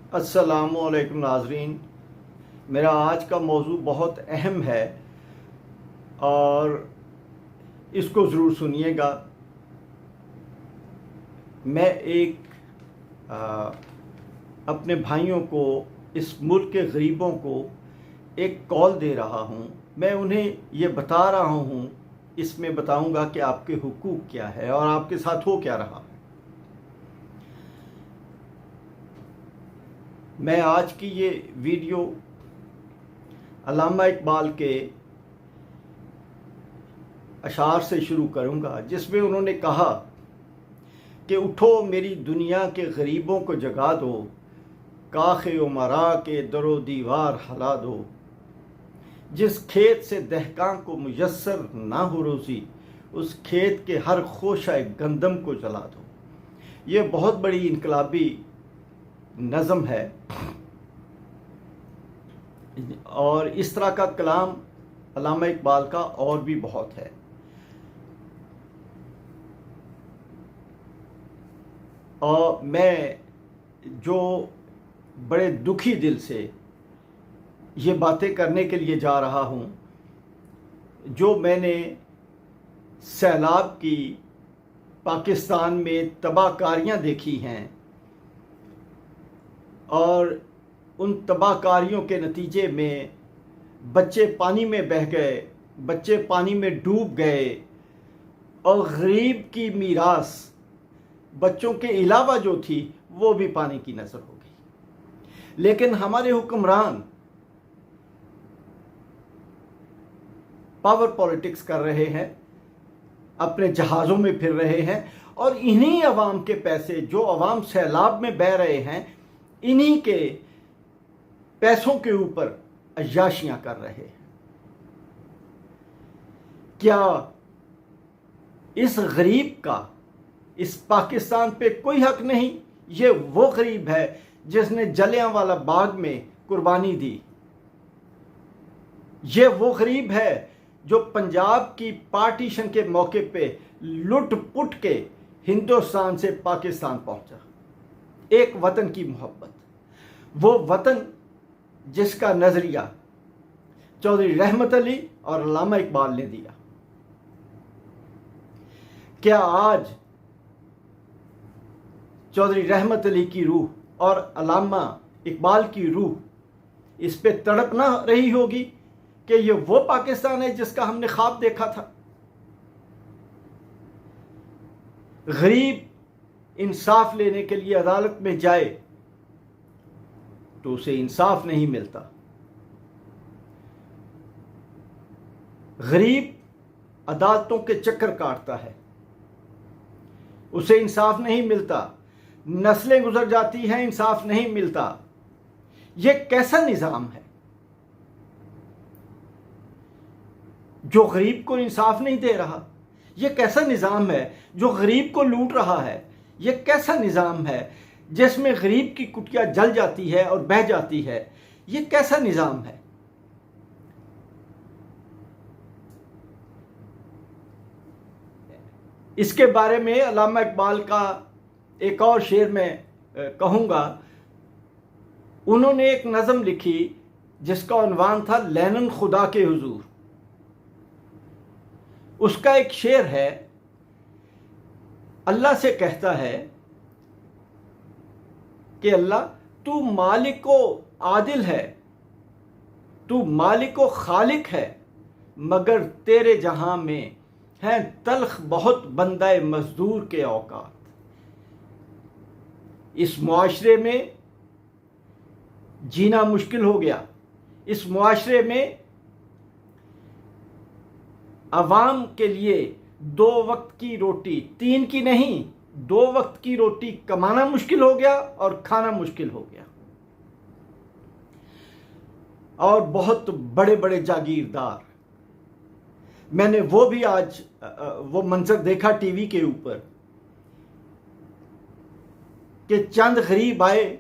अस्सलामुअलैकुम नाज़रीन। मेरा आज का मौजू बहुत अहम है और इसको ज़रूर सुनिएगा। मैं अपने भाइयों को, इस मुल्क के गरीबों को एक कॉल दे रहा हूँ। मैं उन्हें ये बता रहा हूँ, इसमें बताऊँगा कि आपके हुकूक क्या है और आपके साथ हो क्या रहा है। मैं आज की ये वीडियो अल्लामा इकबाल के अशार से शुरू करूँगा, जिसमें उन्होंने कहा कि उठो मेरी दुनिया के गरीबों को जगा दो, काखे उमरा के दरो दीवार हला दो। जिस खेत से दहकां को मुयस्सर ना हो रोज़ी, उस खेत के हर खोशाए गंदम को जला दो। ये बहुत बड़ी इनकलाबी नज़म है और इस तरह का कलाम अल्लामा इकबाल का और भी बहुत है। और मैं जो बड़े दुखी दिल से ये बातें करने के लिए जा रहा हूँ, जो मैंने सैलाब की पाकिस्तान में तबाहकारियाँ देखी हैं और उन तबाहकारियों के नतीजे में बच्चे पानी में बह गए, बच्चे पानी में डूब गए और गरीब की मीरास बच्चों के अलावा जो थी वो भी पानी की नज़र हो गई। लेकिन हमारे हुक्मरान पावर पॉलिटिक्स कर रहे हैं, अपने जहाज़ों में फिर रहे हैं और इन्हीं अवाम के पैसे, जो अवाम सैलाब में बह रहे हैं, इन्हीं के पैसों के ऊपर अय्याशियां कर रहे हैं। क्या इस गरीब का इस पाकिस्तान पे कोई हक नहीं? ये वो गरीब है जिसने जलियांवाला बाग में कुर्बानी दी। ये वो गरीब है जो पंजाब की पार्टीशन के मौके पे लुट पुट के हिंदुस्तान से पाकिस्तान पहुंचा। एक वतन की मोहब्बत, वो वतन जिसका नजरिया चौधरी रहमत अली और अल्लामा इकबाल ने दिया। क्या आज चौधरी रहमत अली की रूह और अल्लामा इकबाल की रूह इस पे तड़प ना रही होगी कि ये वो पाकिस्तान है जिसका हमने ख्वाब देखा था? गरीब इंसाफ लेने के लिए अदालत में जाए तो उसे इंसाफ नहीं मिलता। गरीब अदालतों के चक्कर काटता है, उसे इंसाफ नहीं मिलता। नस्लें गुजर जाती हैं, इंसाफ नहीं मिलता। यह कैसा निजाम है जो गरीब को इंसाफ नहीं दे रहा? यह कैसा निजाम है जो गरीब को लूट रहा है? यह कैसा निजाम है जिसमें गरीब की कुटिया जल जाती है और बह जाती है? यह कैसा निजाम है? इसके बारे में अल्लामा इकबाल का एक और शेर में कहूँगा। उन्होंने एक नज़म लिखी जिसका उन्वान था लैनन खुदा के हुजूर। उसका एक शेर है, अल्लाह से कहता है कि अल्लाह तू मालिक व आदिल है, तू मालिक व खालिक है, मगर तेरे जहां में हैं तल्ख बहुत बंदाए मजदूर के औकात। इस मुआशरे में जीना मुश्किल हो गया। इस मुआशरे में अवाम के लिए 2 वक्त की रोटी, 3 की नहीं, 2 वक्त की रोटी कमाना मुश्किल हो गया और खाना मुश्किल हो गया। और बहुत बड़े बड़े जागीरदार, मैंने वो भी आज वो मंजर देखा टीवी के ऊपर कि चंद गरीब आए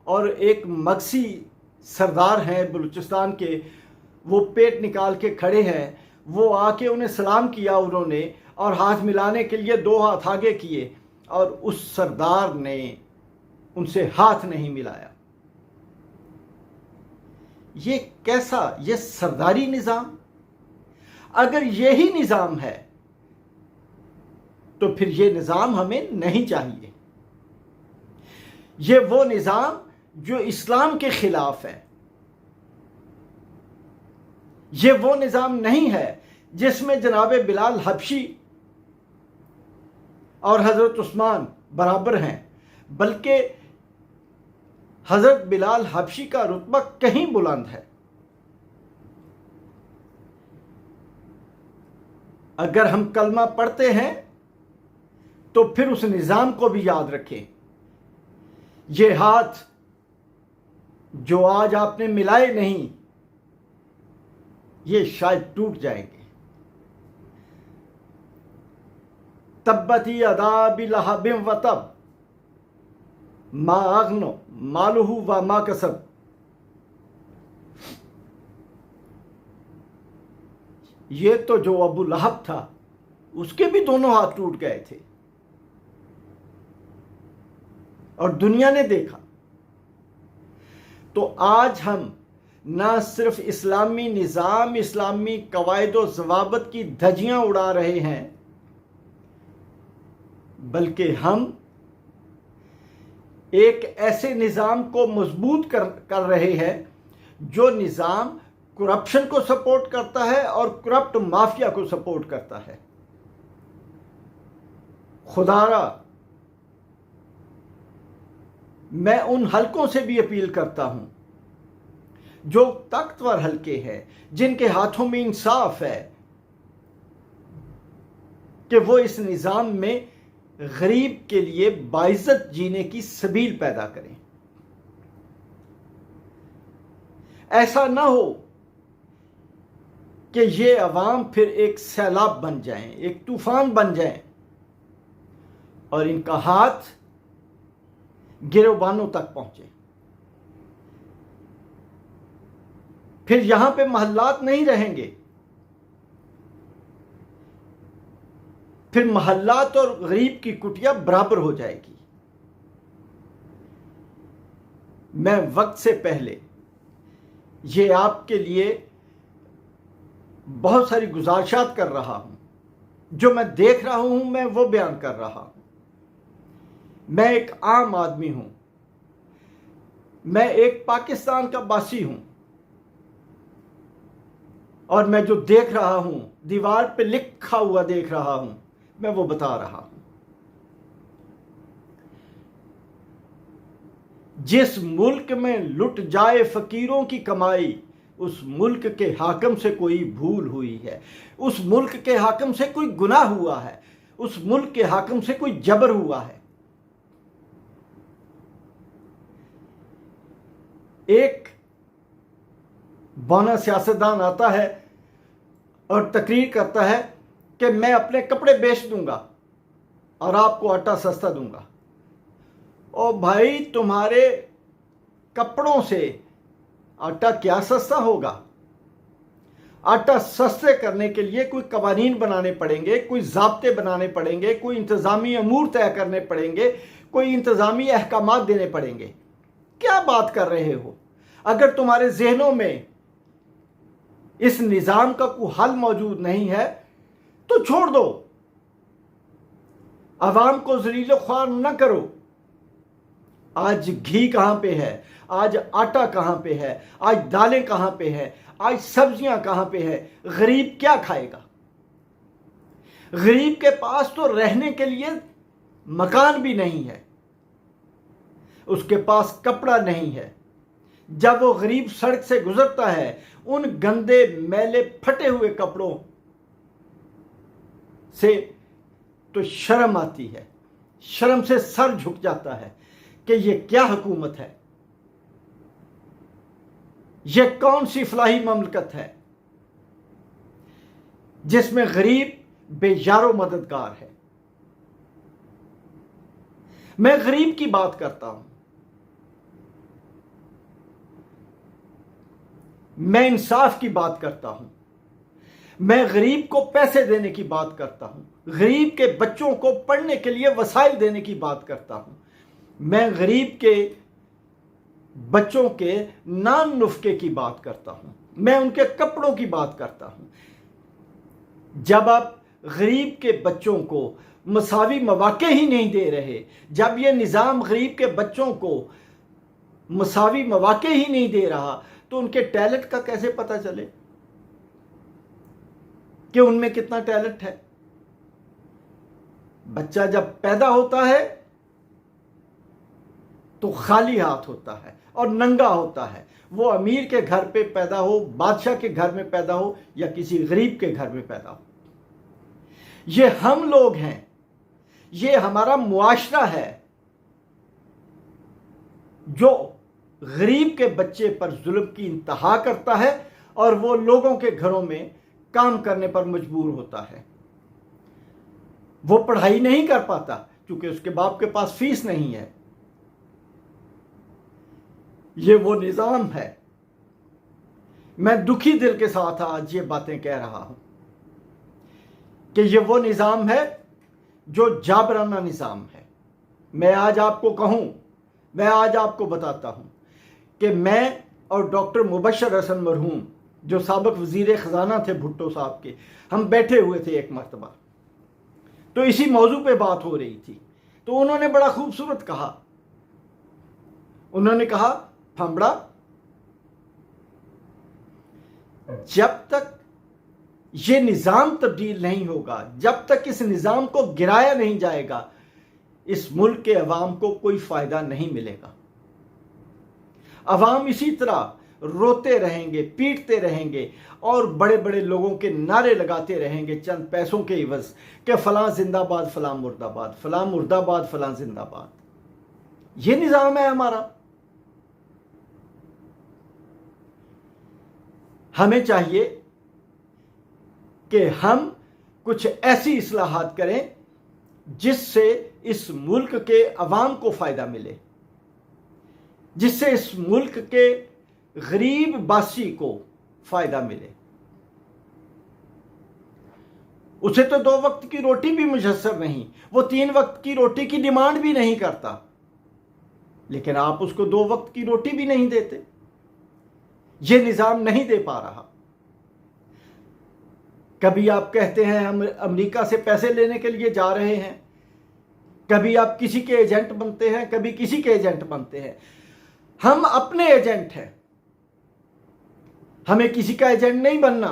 और एक मगसी सरदार हैं बलूचिस्तान के, वो पेट निकाल के खड़े हैं। वो आके उन्हें सलाम किया उन्होंने और हाथ मिलाने के लिए 2 हाथ आगे किए और उस सरदार ने उनसे हाथ नहीं मिलाया। ये कैसा, ये सरदारी निज़ाम? अगर यही निज़ाम है तो फिर ये निज़ाम हमें नहीं चाहिए। ये वो निज़ाम जो इस्लाम के खिलाफ है। ये वो निज़ाम नहीं है जिसमें जनाब बिलाल हबशी और हज़रत उस्मान बराबर हैं, बल्कि हज़रत बिलाल हबशी का रुतबा कहीं बुलंद है। अगर हम कलमा पढ़ते हैं तो फिर उस निज़ाम को भी याद रखें। ये हाथ जो आज आपने मिलाए नहीं, ये शायद टूट जाएंगे। तब्बती अदा बिलहबिम व तब मा अग्नो मालुहु व मा कसब। ये तो जो अबू लहब था उसके भी दोनों हाथ टूट गए थे और दुनिया ने देखा। तो आज हम ना सिर्फ इस्लामी निज़ाम, इस्लामी कवायद व ज़वाबित की धज्जियां उड़ा रहे हैं, बल्कि हम एक ऐसे निज़ाम को मजबूत कर रहे हैं जो निज़ाम करप्शन को सपोर्ट करता है और करप्ट माफिया को सपोर्ट करता है। खुदारा, मैं उन हलकों से भी अपील करता हूं जो ताकतवर हलके हैं, जिनके हाथों में इंसाफ है, कि वो इस निज़ाम में गरीब के लिए बाइज्जत जीने की सबील पैदा करें। ऐसा ना हो कि ये अवाम फिर एक सैलाब बन जाएं, एक तूफान बन जाएं और इनका हाथ गिरबानों तक पहुंचे। फिर यहां पे महल्लात नहीं रहेंगे, फिर महल्लात और गरीब की कुटिया बराबर हो जाएगी। मैं वक्त से पहले ये आपके लिए बहुत सारी गुजारिशात कर रहा हूं, जो मैं देख रहा हूं मैं वो बयान कर रहा हूं। मैं एक आम आदमी हूं, मैं एक पाकिस्तान का वासी हूं और मैं जो देख रहा हूं, दीवार पे लिखा हुआ देख रहा हूं, मैं वो बता रहा हूं। जिस मुल्क में लुट जाए फकीरों की कमाई, उस मुल्क के हाकिम से कोई भूल हुई है, उस मुल्क के हाकिम से कोई गुनाह हुआ है, उस मुल्क के हाकिम से कोई जबर हुआ है। एक बौना सियासतदान आता है और तकरीर करता है कि मैं अपने कपड़े बेच दूंगा और आपको आटा सस्ता दूंगा। ओ भाई, तुम्हारे कपड़ों से आटा क्या सस्ता होगा? आटा सस्ते करने के लिए कोई कवानीन बनाने पड़ेंगे, कोई ज़ाब्ते बनाने पड़ेंगे, कोई इंतज़ामी अमूर तय करने पड़ेंगे, कोई इंतज़ामी अहकामात देने पड़ेंगे। क्या बात कर रहे हो? अगर तुम्हारे जहनों में इस निज़ाम का कोई हल मौजूद नहीं है तो छोड़ दो, अवाम को ज़लील ख्वार न करो। आज घी कहां पे है, आज आटा कहां पे है, आज दालें कहां पे है, आज सब्जियां कहां पे है? गरीब क्या खाएगा? गरीब के पास तो रहने के लिए मकान भी नहीं है, उसके पास कपड़ा नहीं है। जब वो गरीब सड़क से गुजरता है, उन गंदे मैले फटे हुए कपड़ों से तो शर्म आती है, शर्म से सर झुक जाता है कि ये क्या हुकूमत है, ये कौन सी फलाही ममलकत है जिसमें गरीब बेयारो मददगार है। मैं गरीब की बात करता हूं, मैं इंसाफ की बात करता हूं, मैं गरीब को पैसे देने की बात करता हूं, गरीब के बच्चों को पढ़ने के लिए वसाइल देने की बात करता हूं, मैं गरीब के बच्चों के नान नुस्खे की बात करता हूं, मैं उनके कपड़ों की बात करता हूं। जब आप गरीब के बच्चों को मसावी मौके ही नहीं दे रहे, जब ये निज़ाम गरीब के बच्चों को मसावी मौके ही नहीं दे रहा, तो उनके टैलेंट का कैसे पता चले कि उनमें कितना टैलेंट है। बच्चा जब पैदा होता है तो खाली हाथ होता है और नंगा होता है। वो अमीर के घर पे पैदा हो, बादशाह के घर में पैदा हो या किसी गरीब के घर में पैदा हो, ये हम लोग हैं, ये हमारा मुआशरा है जो गरीब के बच्चे पर जुल्म की इंतहा करता है और वो लोगों के घरों में काम करने पर मजबूर होता है। वो पढ़ाई नहीं कर पाता क्योंकि उसके बाप के पास फीस नहीं है। ये वो निज़ाम है। मैं दुखी दिल के साथ आज ये बातें कह रहा हूं कि ये वो निज़ाम है जो जाबराना निज़ाम है। मैं आज आपको कहूं, मैं आज आपको बताता हूं कि मैं और डॉक्टर मुबशर हसन मरहूम, जो साबिक वज़ीर ख़जाना थे भुट्टो साहब के, हम बैठे हुए थे एक मरतबा, तो इसी मौजू पे बात हो रही थी। तो उन्होंने बड़ा खूबसूरत कहा, उन्होंने कहा, फंबड़ा, जब तक ये निज़ाम तब्दील नहीं होगा, जब तक इस निज़ाम को गिराया नहीं जाएगा, इस मुल्क के अवाम को कोई फ़ायदा नहीं मिलेगा। अवाम इसी तरह रोते रहेंगे, पीटते रहेंगे और बड़े बड़े लोगों के नारे लगाते रहेंगे चंद पैसों के इवज़ कि फ़लाँ जिंदाबाद, फ़लाँ मुर्दाबाद, फ़लाँ मुर्दाबाद, फ़लाँ जिंदाबाद। ये निज़ाम है हमारा। हमें चाहिए कि हम कुछ ऐसी इस्लाहात करें जिससे इस मुल्क के अवाम को फ़ायदा मिले, जिससे इस मुल्क के गरीब बासी को फ़ायदा मिले। उसे तो 2 वक्त की रोटी भी मुयस्सर नहीं, वो 3 वक्त की रोटी की डिमांड भी नहीं करता, लेकिन आप उसको 2 वक्त की रोटी भी नहीं देते। ये निज़ाम नहीं दे पा रहा। कभी आप कहते हैं हम अमेरिका से पैसे लेने के लिए जा रहे हैं, कभी आप किसी के एजेंट बनते हैं, कभी किसी के एजेंट बनते हैं। हम अपने एजेंट हैं, हमें किसी का एजेंट नहीं बनना।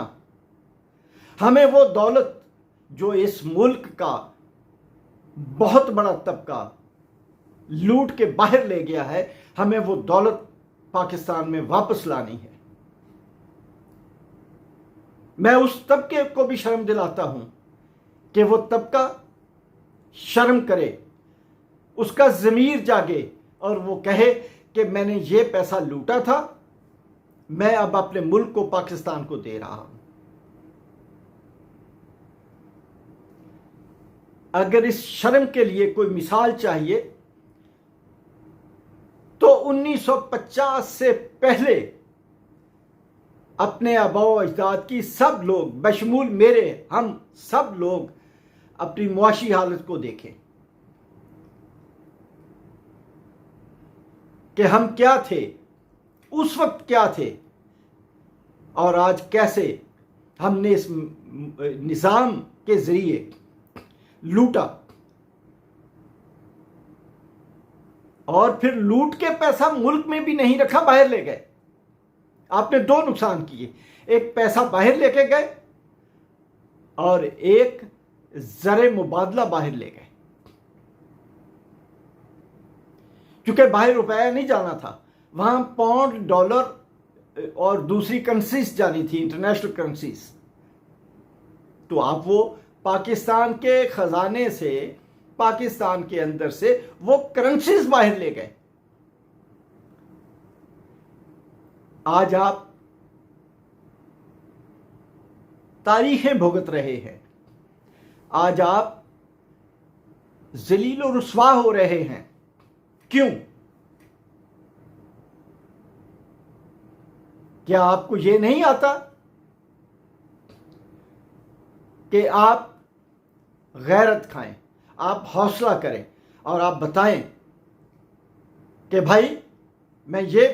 हमें वो दौलत जो इस मुल्क का बहुत बड़ा तबका लूट के बाहर ले गया है, हमें वो दौलत पाकिस्तान में वापस लानी है। मैं उस तबके को भी शर्म दिलाता हूं कि वो तबका शर्म करे, उसका ज़मीर जागे और वो कहे कि मैंने ये पैसा लूटा था, मैं अब अपने मुल्क को, पाकिस्तान को दे रहा हूं। अगर इस शर्म के लिए कोई मिसाल चाहिए तो 1950 से पहले अपने आबाओ अजदाद की सब लोग, बशमूल मेरे, हम सब लोग अपनी मुआशी हालत को देखें कि हम क्या थे, उस वक्त क्या थे और आज कैसे हमने इस निज़ाम के ज़रिए लूटा। और फिर लूट के पैसा मुल्क में भी नहीं रखा, बाहर ले गए। आपने 2 नुकसान किए, एक पैसा बाहर लेके गए और एक ज़रे मुबादला बाहर ले गए। क्योंकि बाहर रुपया नहीं जाना था, वहां पाउंड, डॉलर और दूसरी करेंसीज जानी थी, इंटरनेशनल करेंसीज। तो आप वो पाकिस्तान के खजाने से, पाकिस्तान के अंदर से वो करेंसीज बाहर ले गए। आज आप तारीखें भुगत रहे हैं, आज आप जलील और रुस्वा हो रहे हैं। क्यों? क्या आपको यह नहीं आता कि आप गैरत खाएं, आप हौसला करें और आप बताएं कि भाई मैं ये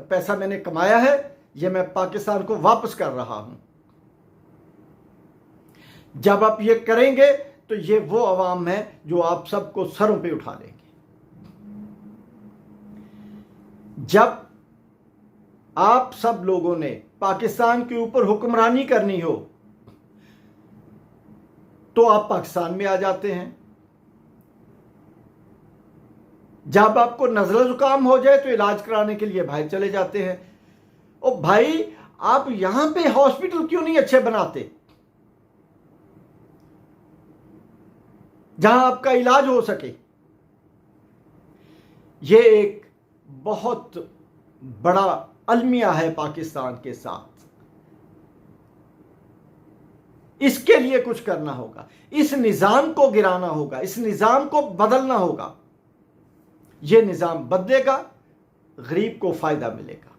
पैसा मैंने कमाया है, ये मैं पाकिस्तान को वापस कर रहा हूं। जब आप ये करेंगे तो ये वो अवाम है जो आप सबको सरों पे उठा लेंगे। जब आप सब लोगों ने पाकिस्तान के ऊपर हुक्मरानी करनी हो तो आप पाकिस्तान में आ जाते हैं। जब आपको नज़ला जुकाम हो जाए तो इलाज कराने के लिए बाहर चले जाते हैं। और भाई, आप यहां पे हॉस्पिटल क्यों नहीं अच्छे बनाते जहां आपका इलाज हो सके? यह एक बहुत बड़ा अलमिया है पाकिस्तान के साथ। इसके लिए कुछ करना होगा, इस निजाम को गिराना होगा, इस निजाम को बदलना होगा। यह निजाम बदलेगा, गरीब को फायदा मिलेगा,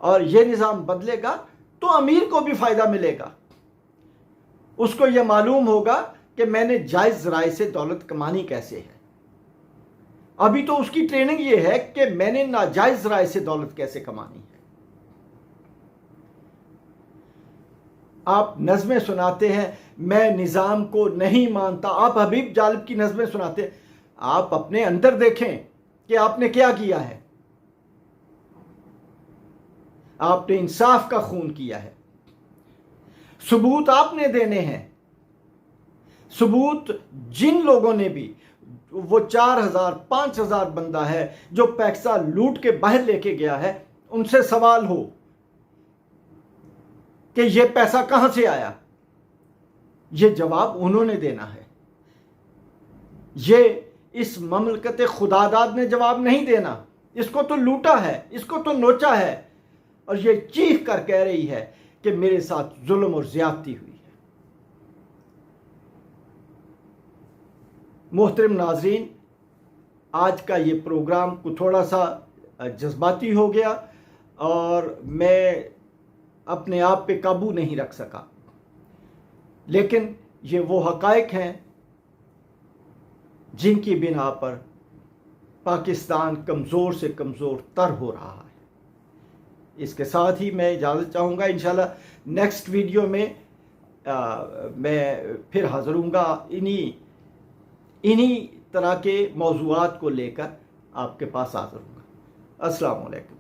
और यह निजाम बदलेगा तो अमीर को भी फायदा मिलेगा। उसको यह मालूम होगा कि मैंने जायज राय से दौलत कमानी कैसे है। अभी तो उसकी ट्रेनिंग यह है कि मैंने नाजायज राय से दौलत कैसे कमानी है। आप नज़में सुनाते हैं, मैं निजाम को नहीं मानता। आप हबीब जालिब की नज़में सुनाते हैं। आप अपने अंदर देखें कि आपने क्या किया है। आपने इंसाफ का खून किया है। सबूत आपने देने हैं। सबूत जिन लोगों ने भी, वो 4000 5000 बंदा है जो पैसा लूट के बाहर लेके गया है, उनसे सवाल हो कि यह पैसा कहां से आया। यह जवाब उन्होंने देना है। यह इस ममलकत खुदादाद ने जवाब नहीं देना। इसको तो लूटा है, इसको तो नोचा है, और यह चीख कर कह रही है कि मेरे साथ जुल्म और ज्यादती हुई है। मोहतरम नाजरीन, आज का ये प्रोग्राम को थोड़ा सा जज्बाती हो गया और मैं अपने आप पे काबू नहीं रख सका, लेकिन ये वो हकायक हैं जिनकी बिना पर पाकिस्तान कमज़ोर से कमज़ोर तर हो रहा है। इसके साथ ही मैं इजाज़त चाहूँगा। इंशाल्लाह नेक्स्ट वीडियो में मैं फिर हाज़िर हूँगा इन्हीं तरह के मौज़ूआत को लेकर आपके पास हाज़िर हूँगा। अस्सलाम वालेकुम।